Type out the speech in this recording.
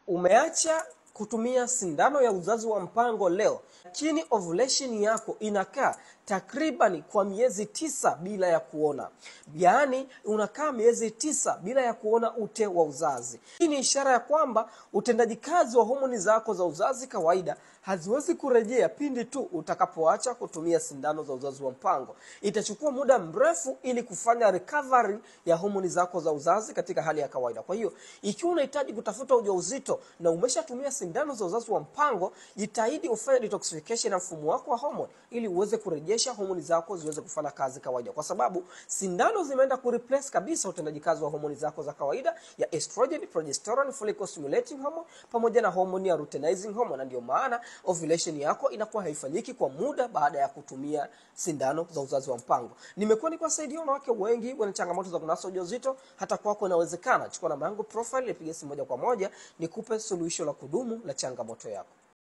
Umeacha kutumia sindano ya uzazi wa mpango leo, lakini ovulation yako inakaa takribani kwa miezi 9 bila ya kuona. Yaani unakaa miezi 9 bila ya kuona ute wa uzazi. Hii ni ishara ya kwamba utendaji kazi wa homoni zako za uzazi kawaida haziwezi kurejea pindi tu utakapoacha kutumia sindano za uzazi wa mpango. Itachukua muda mrefu ili kufanya recovery ya homoni zako za uzazi katika hali ya kawaida. Kwa hiyo, ikiwa unahitaji kutafuta ujauzito na umeshatumia sindano za uzazi wa mpango, jitahidi ufanye detoxification ya mfumo wako wa homoni ili uweze kurejesha homoni zako ziweze kufanya kazi kawaida, kwa sababu sindano zimeenda kureplace kabisa utendaji kazi wa homoni zako za kawaida ya estrogen, progesterone, follicle stimulating hormone pamoja na homoni ya luteinizing hormone. Na ndio maana ovulation yako inakuwa haifanyiki kwa muda baada ya kutumia sindano za uzazi wa mpango. Nimekuwa nikiwasaidia wanawake wengi wenye changamoto za kunasa ujauzito, hata kwako inawezekana. Chukua namba yangu profile, nipige simu moja kwa moja nikupe suluhisho la kudumu la changamoto yako.